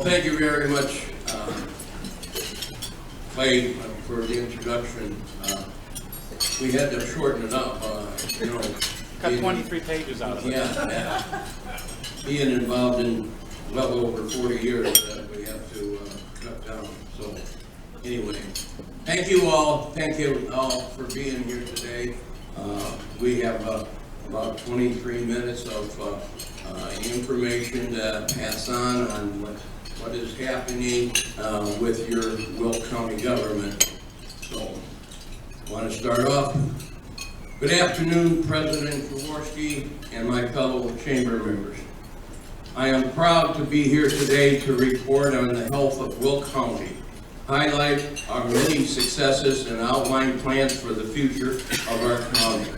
thank you very much, Clay, for the introduction. We had to shorten it up, Cut 23 pages out of it. Yeah. Being involved in well over 40 years, we have to cut down. So, anyway, thank you all for being here today. We have about 23 minutes of information to pass on what is happening with your Will County government. So, I want to start off. Good afternoon, President Walsh and my fellow chamber members. I am proud to be here today to report on the health of Will County, highlight our many successes, and outline plans for the future of our county.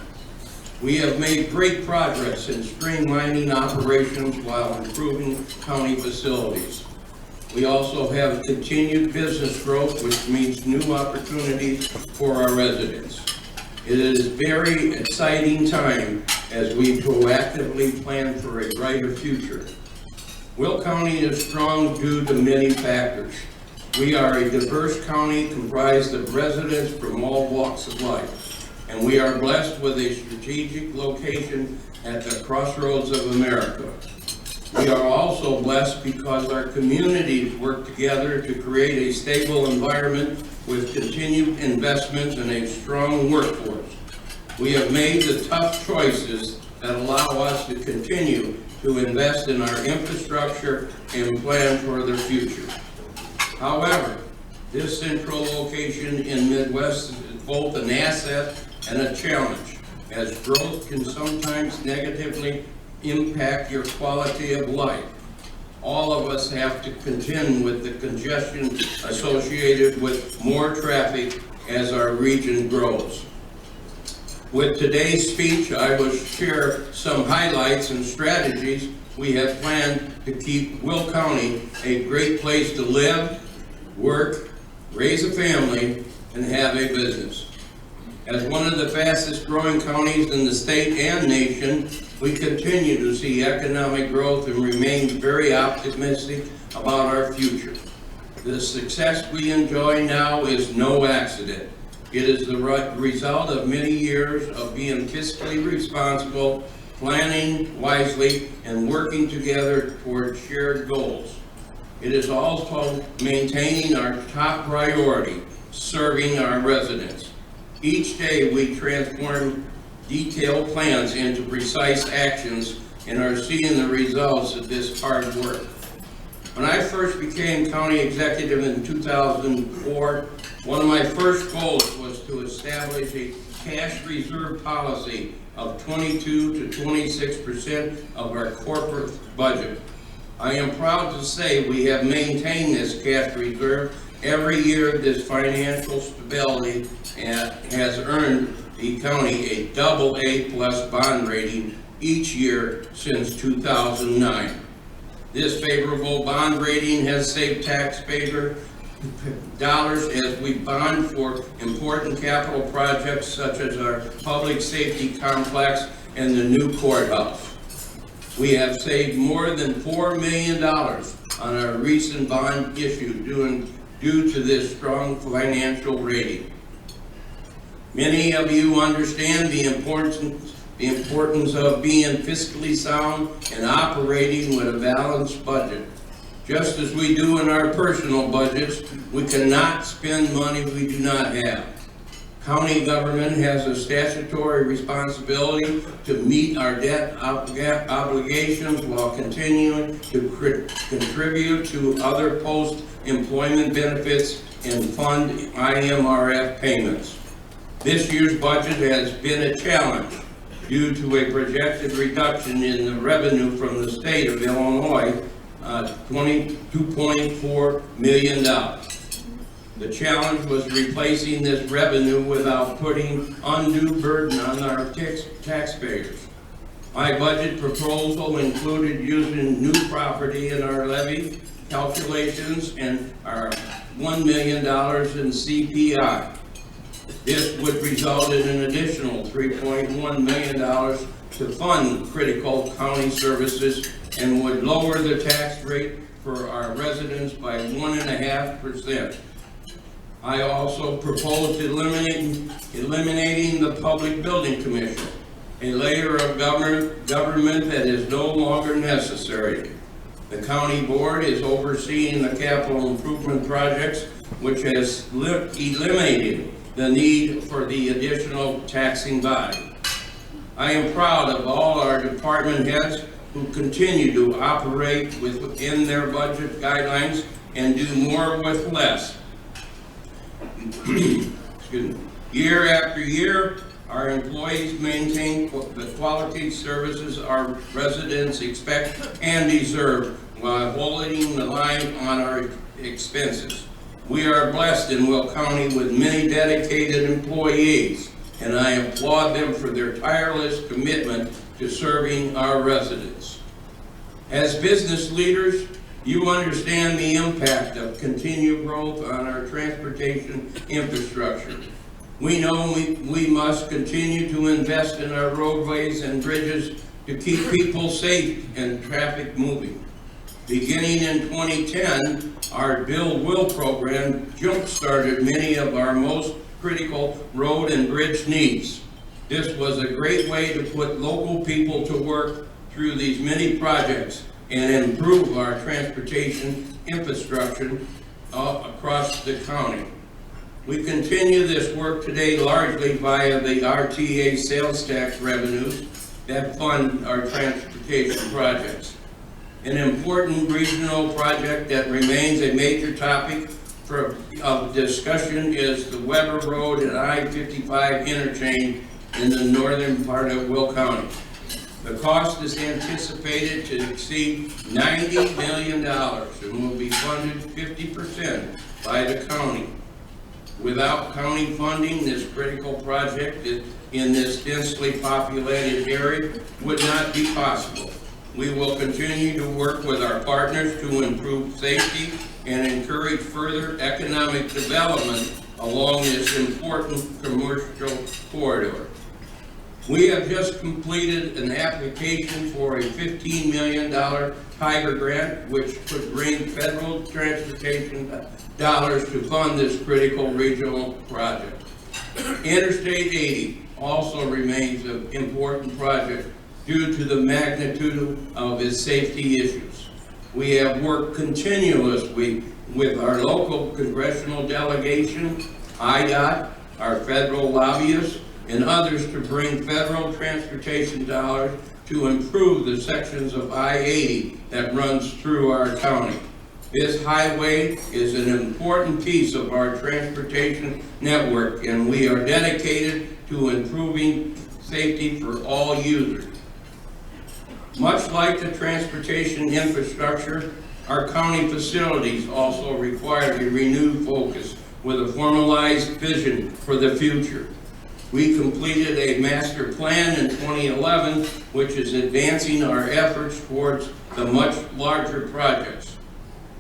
We have made great progress in streamlining operations while improving county facilities. We also have continued business growth, which means new opportunities for our residents. It is a very exciting time as we proactively plan for a brighter future. Will County is strong due to many factors. We are a diverse county comprised of residents from all walks of life, and we are blessed with a strategic location at the crossroads of America. We are also blessed because our communities work together to create a stable environment with continued investments and a strong workforce. We have made the tough choices that allow us to continue to invest in our infrastructure and plan for the future. However, this central location in Midwest is both an asset and a challenge, as growth can sometimes negatively impact your quality of life. All of us have to contend with the congestion associated with more traffic as our region grows. With today's speech, I will share some highlights and strategies we have planned to keep Will County a great place to live, work, raise a family, and have a business. As one of the fastest growing counties in the state and nation, we continue to see economic growth and remain very optimistic about our future. The success we enjoy now is no accident. It is the result of many years of being fiscally responsible, planning wisely, and working together toward shared goals. It is also maintaining our top priority, serving our residents. Each day we transform detailed plans into precise actions and are seeing the results of this hard work. When I first became county executive in 2004, one of my first goals was to establish a cash reserve policy of 22 to 26% of our corporate budget. I am proud to say we have maintained this cash reserve every year. This financial stability has earned the county a AA+ bond rating each year since 2009. This favorable bond rating has saved taxpayer dollars as we bond for important capital projects such as our public safety complex and the new courthouse. We have saved more than $4 million on our recent bond issue due to this strong financial rating. Many of you understand the importance of being fiscally sound and operating with a balanced budget. Just as we do in our personal budgets, we cannot spend money we do not have. County government has a statutory responsibility to meet our debt obligations while continuing to contribute to other post-employment benefits and fund IMRF payments. This year's budget has been a challenge due to a projected reduction in the revenue from the state of Illinois, $22.4 million. The challenge was replacing this revenue without putting undue burden on our taxpayers. My budget proposal included using new property in our levy calculations and our $1 million in CPI. This would result in an additional $3.1 million to fund critical county services and would lower the tax rate for our residents by 1.5%. I also proposed eliminating the Public Building Commission, a layer of government that is no longer necessary. The county board is overseeing the capital improvement projects, which has eliminated the need for the additional taxing body. I am proud of all our department heads who continue to operate within their budget guidelines and do more with less. Excuse me. Year after year, our employees maintain the quality services our residents expect and deserve while holding the line on our expenses. We are blessed in Will County with many dedicated employees, and I applaud them for their tireless commitment to serving our residents. As business leaders, you understand the impact of continued growth on our transportation infrastructure. We know we must continue to invest in our roadways and bridges to keep people safe and traffic moving. Beginning in 2010, our Build Will program jump-started many of our most critical road and bridge needs. This was a great way to put local people to work through these many projects and improve our transportation infrastructure across the county. We continue this work today largely via the RTA sales tax revenues that fund our transportation projects. An important regional project that remains a major topic of discussion is the Weber Road and I-55 interchange in the northern part of Will County. The cost is anticipated to exceed $90 million and will be funded 50% by the county. Without county funding, this critical project in this densely populated area would not be possible. We will continue to work with our partners to improve safety and encourage further economic development along this important commercial corridor. We have just completed an application for a $15 million Tiger grant, which could bring federal transportation dollars to fund this critical regional project. Interstate 80 also remains an important project due to the magnitude of its safety issues. We have worked continuously with our local congressional delegation, IDOT, our federal lobbyists, and others to bring federal transportation dollars to improve the sections of I-80 that runs through our county. This highway is an important piece of our transportation network, and we are dedicated to improving safety for all users. Much like the transportation infrastructure, our county facilities also require a renewed focus with a formalized vision for the future. We completed a master plan in 2011, which is advancing our efforts towards the much larger projects.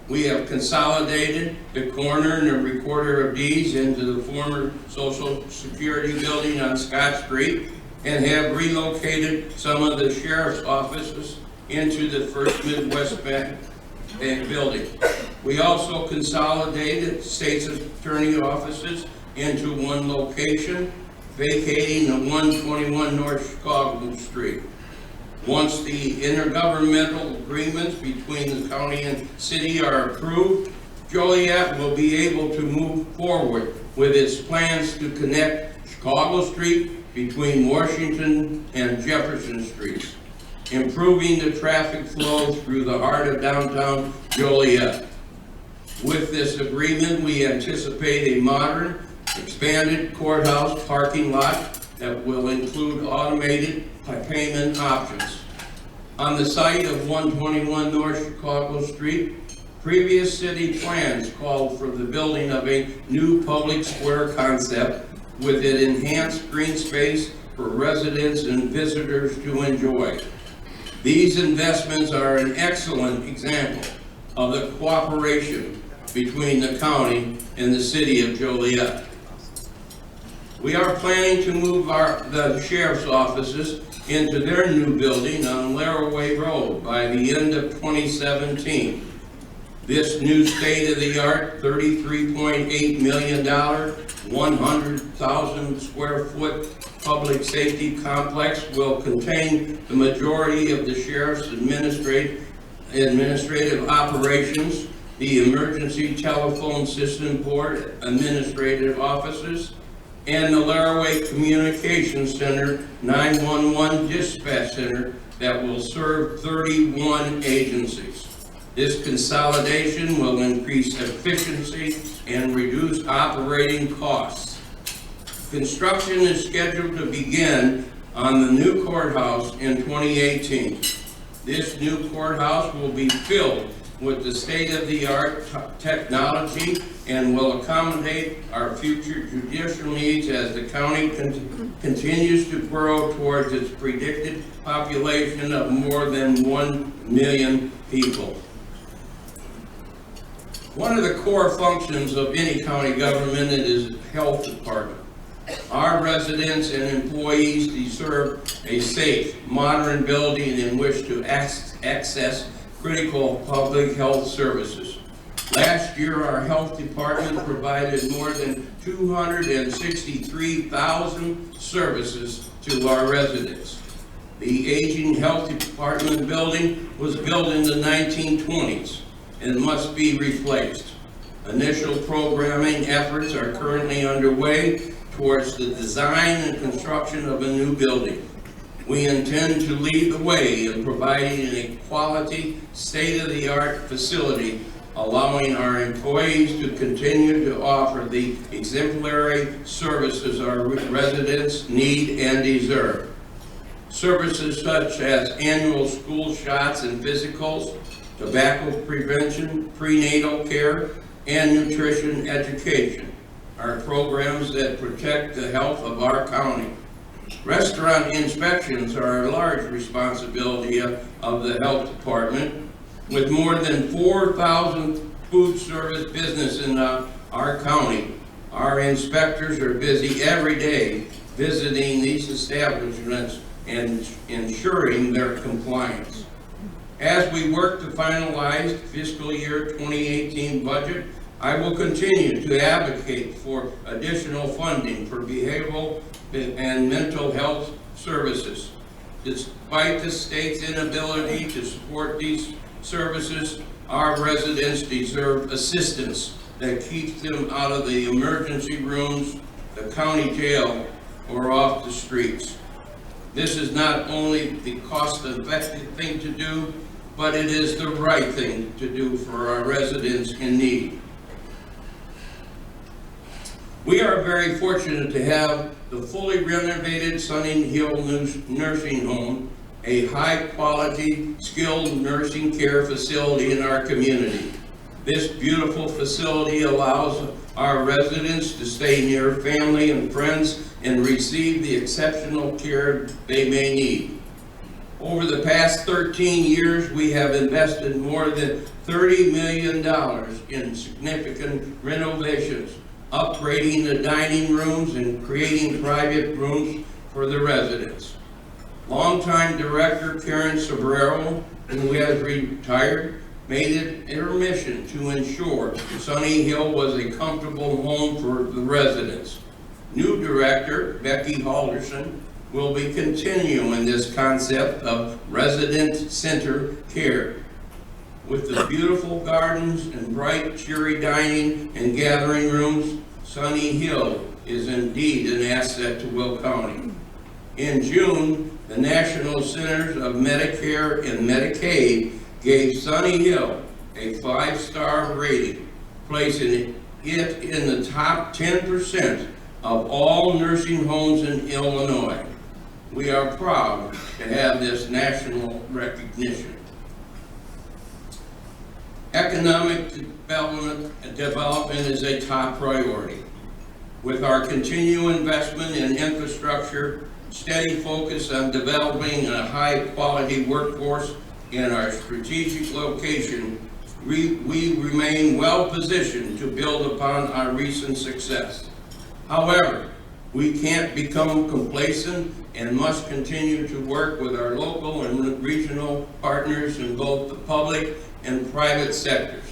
We have consolidated the coroner and the recorder of deeds into the former Social Security building on Scott Street and have relocated some of the sheriff's offices into the First Midwest Bank building. We also consolidated state's attorney offices into one location, vacating the 121 North Chicago Street. Once the intergovernmental agreements between the county and city are approved, Joliet will be able to move forward with its plans to connect Chicago Street between Washington and Jefferson Streets, improving the traffic flow through the heart of downtown Joliet. With this agreement, we anticipate a modern, expanded courthouse parking lot that will include automated payment options. On the site of 121 North Chicago Street, previous city plans called for the building of a new public square concept with an enhanced green space for residents and visitors to enjoy. These investments are an excellent example of the cooperation between the county and the city of Joliet. We are planning to move the sheriff's offices into their new building on Laraway Road by the end of 2017. This new state-of-the-art $33.8 million, 100,000 square foot public safety complex will contain the majority of the sheriff's administrative operations, the emergency telephone system board administrative offices, and the Laraway Communications Center 911 dispatch center that will serve 31 agencies. This consolidation will increase efficiency and reduce operating costs. Construction is scheduled to begin on the new courthouse in 2018. This new courthouse will be filled with the state-of-the-art technology and will accommodate our future judicial needs as the county continues to grow towards its predicted population of more than 1 million people. One of the core functions of any county government is the health department. Our residents and employees deserve a safe, modern building in which to access critical public health services. Last year, our health department provided more than 263,000 services to our residents. The aging health department building was built in the 1920s and must be replaced. Initial programming efforts are currently underway towards the design and construction of a new building. We intend to lead the way in providing a quality, state-of-the-art facility, allowing our employees to continue to offer the exemplary services our residents need and deserve. Services such as annual school shots and physicals, tobacco prevention, prenatal care, and nutrition education are programs that protect the health of our county. Restaurant inspections are a large responsibility of the health department. With more than 4,000 food service businesses in our county, our inspectors are busy every day visiting these establishments and ensuring their compliance. As we work to finalize fiscal year 2018 budget, I will continue to advocate for additional funding for behavioral and mental health services. Despite the state's inability to support these services, our residents deserve assistance that keeps them out of the emergency rooms, the county jail, or off the streets. This is not only the cost-effective thing to do, but it is the right thing to do for our residents in need. We are very fortunate to have the fully renovated Sunny Hill Nursing Home, a high-quality, skilled nursing care facility in our community. This beautiful facility allows our residents to stay near family and friends and receive the exceptional care they may need. Over the past 13 years, we have invested more than $30 million in significant renovations, upgrading the dining rooms and creating private rooms for the residents. Longtime director Karen Sobrero, who has retired, made it her mission to ensure Sunny Hill was a comfortable home for the residents. New director Becky Halderson will be continuing this concept of resident-centered care. With the beautiful gardens and bright, cheery dining and gathering rooms, Sunny Hill is indeed an asset to Will County. In June, the National Centers of Medicare and Medicaid gave Sunny Hill a 5-star rating, placing it in the top 10% of all nursing homes in Illinois. We are proud to have this national recognition. Economic development is a top priority. With our continued investment in infrastructure, steady focus on developing a high-quality workforce in our strategic location, we remain well-positioned to build upon our recent success. However, we can't become complacent and must continue to work with our local and regional partners in both the public and private sectors.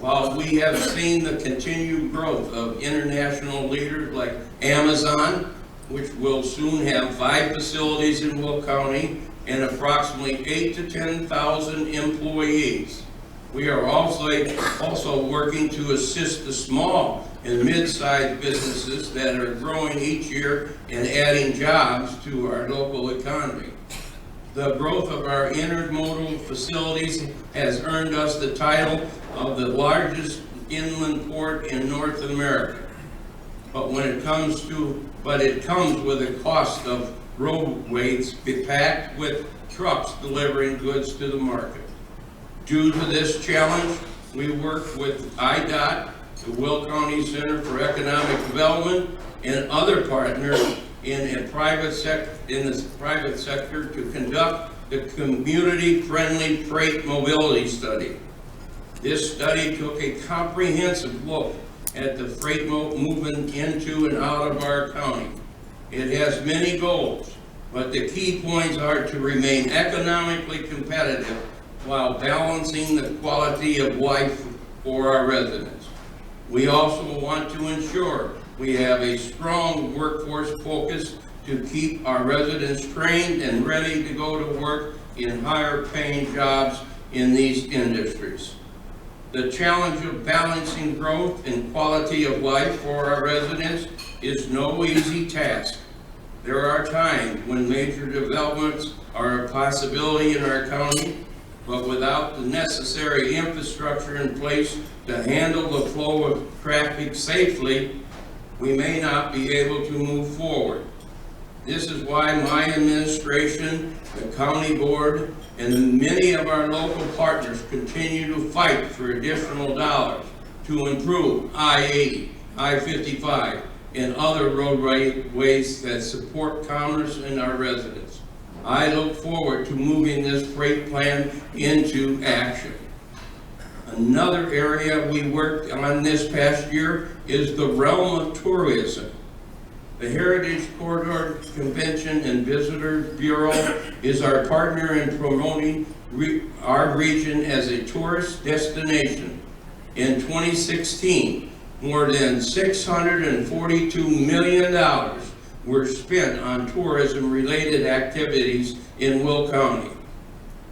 While we have seen the continued growth of international leaders like Amazon, which will soon have 5 facilities in Will County and approximately 8,000 to 10,000 employees, we are also working to assist the small and mid-sized businesses that are growing each year and adding jobs to our local economy. The growth of our intermodal facilities has earned us the title of the largest inland port in North America. But it comes with a cost of roadways packed with trucks delivering goods to the market. Due to this challenge, we work with IDOT, the Will County Center for Economic Development, and other partners in the private sector to conduct the community-friendly freight mobility study. This study took a comprehensive look at the freight movement into and out of our county. It has many goals, but the key points are to remain economically competitive while balancing the quality of life for our residents. We also want to ensure we have a strong workforce focus to keep our residents trained and ready to go to work in higher paying jobs in these industries. The challenge of balancing growth and quality of life for our residents is no easy task. There are times when major developments are a possibility in our county, but without the necessary infrastructure in place to handle the flow of traffic safely, we may not be able to move forward. This is why my administration, the county board, and many of our local partners continue to fight for additional dollars to improve I-80, I-55, and other roadways that support commerce and our residents. I look forward to moving this freight plan into action. Another area we worked on this past year is the realm of tourism. The Heritage Corridor Convention and Visitors Bureau is our partner in promoting our region as a tourist destination. In 2016, more than $642 million were spent on tourism-related activities in Will County.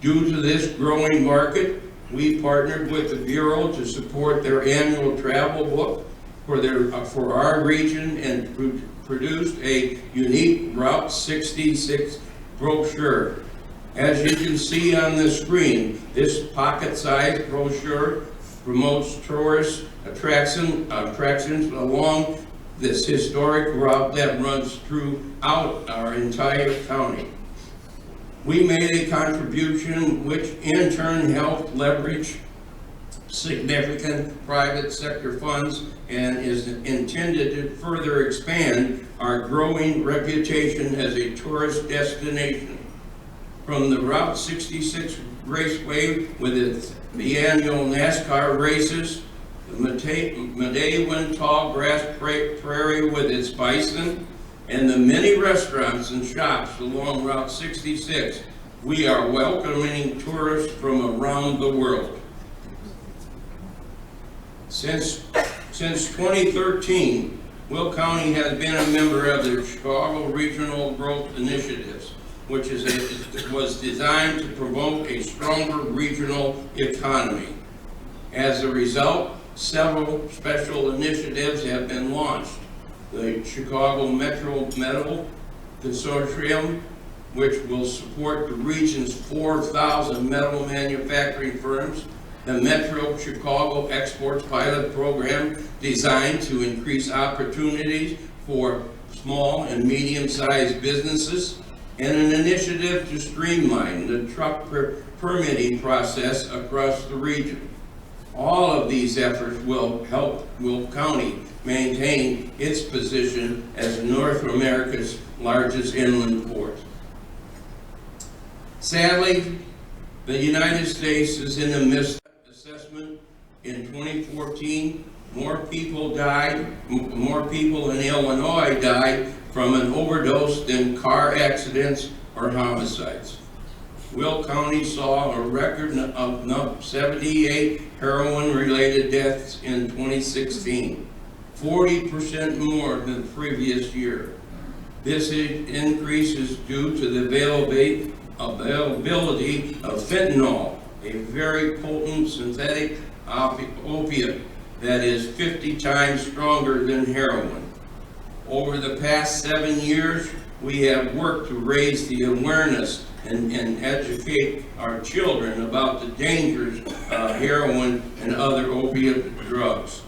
Due to this growing market, we partnered with the Bureau to support their annual travel book for our region and produced a unique Route 66 brochure. As you can see on the screen, this pocket-sized brochure promotes tourist attractions along this historic route that runs throughout our entire county. We made a contribution which in turn helped leverage significant private sector funds and is intended to further expand our growing reputation as a tourist destination. From the Route 66 Raceway with the annual NASCAR races, the Medewan Tall Grass Prairie with its bison, and the many restaurants and shops along Route 66, we are welcoming tourists from around the world. Since 2013, Will County has been a member of the Chicago Regional Growth Initiatives, which was designed to promote a stronger regional economy. As a result, several special initiatives have been launched. The Chicago Metro Metal Consortium, which will support the region's 4,000 metal manufacturing firms, the Metro Chicago Exports Pilot Program, designed to increase opportunities for small and medium-sized businesses, and an initiative to streamline the truck permitting process across the region. All of these efforts will help Will County maintain its position as North America's largest inland port. Sadly, the United States is in the midst of assessment. In 2014, more people in Illinois died from an overdose than car accidents or homicides. Will County saw a record of 78 heroin-related deaths in 2016, 40% more than the previous year. This increase is due to the availability of fentanyl, a very potent synthetic opiate that is 50 times stronger than heroin. Over the past 7 years, we have worked to raise the awareness and educate our children about the dangers of heroin and other opiate drugs.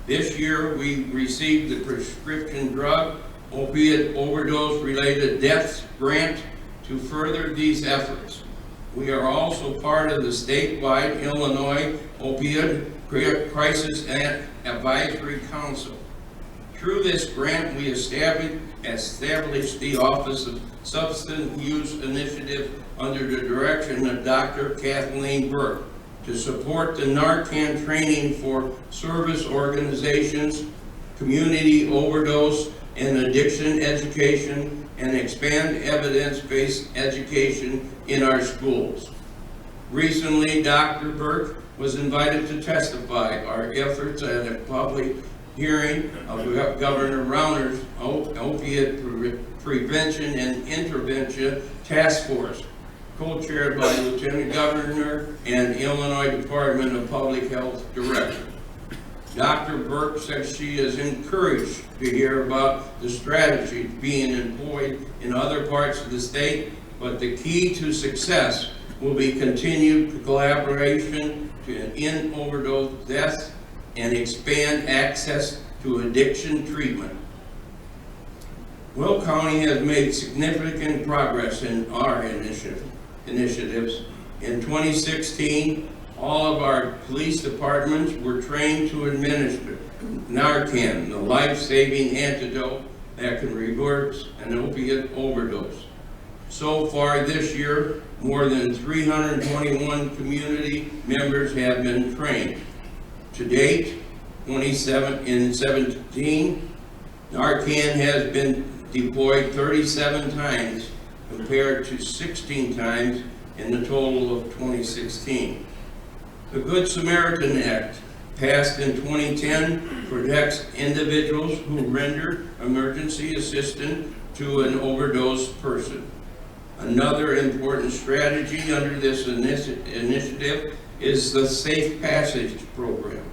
This year, we received the prescription drug opiate overdose-related deaths grant to further these efforts. We are also part of the statewide Illinois Opioid Crisis Advisory Council. Through this grant, we established the Office of Substance Use Initiative under the direction of Dr. Kathleen Burke to support the Narcan training for service organizations, community overdose and addiction education, and expand evidence-based education in our schools. Recently, Dr. Burke was invited to testify our efforts at a public hearing of Governor Rauner's Opiate Prevention and Intervention Task Force, co-chaired by Lieutenant Governor and Illinois Department of Public Health Director. Dr. Burke says she is encouraged to hear about the strategy being employed in other parts of the state, but the key to success will be continued collaboration to end overdose deaths and expand access to addiction treatment. Will County has made significant progress in our initiatives. In 2016, all of our police departments were trained to administer Narcan, the life-saving antidote that can reverse an opiate overdose. So far this year, more than 321 community members have been trained. To date, in 2017, Narcan has been deployed 37 times compared to 16 times in the total of 2016. The Good Samaritan Act, passed in 2010, protects individuals who render emergency assistance to an overdose person. Another important strategy under this initiative is the Safe Passage program.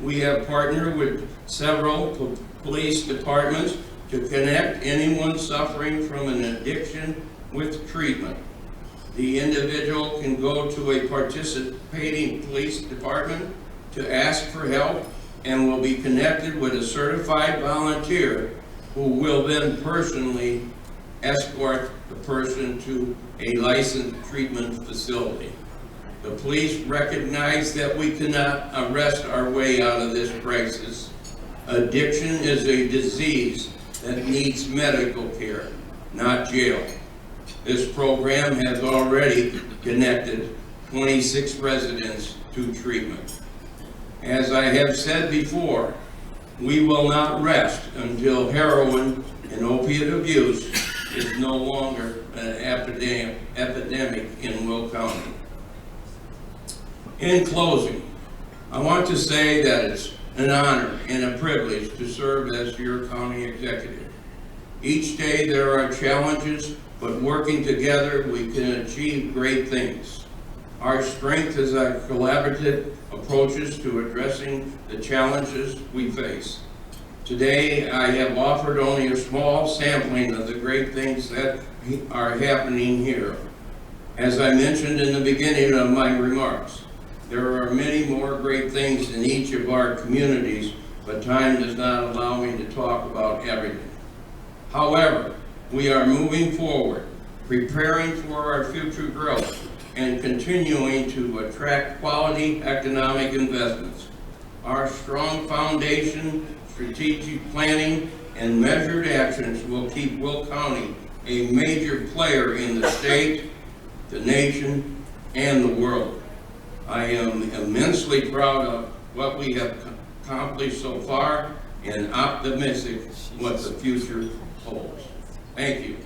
We have partnered with several police departments to connect anyone suffering from an addiction with treatment. The individual can go to a participating police department to ask for help and will be connected with a certified volunteer who will then personally escort the person to a licensed treatment facility. The police recognize that we cannot arrest our way out of this crisis. Addiction is a disease that needs medical care, not jail. This program has already connected 26 residents to treatment. As I have said before, we will not rest until heroin and opiate abuse is no longer an epidemic in Will County. In closing, I want to say that it's an honor and a privilege to serve as your county executive. Each day there are challenges, but working together we can achieve great things. Our strength is our collaborative approaches to addressing the challenges we face. Today I have offered only a small sampling of the great things that are happening here. As I mentioned in the beginning of my remarks, there are many more great things in each of our communities, but time does not allow me to talk about everything. However, we are moving forward, preparing for our future growth, and continuing to attract quality economic investments. Our strong foundation, strategic planning, and measured actions will keep Will County a major player in the state, the nation, and the world. I am immensely proud of what we have accomplished so far and optimistic what the future holds. Thank you.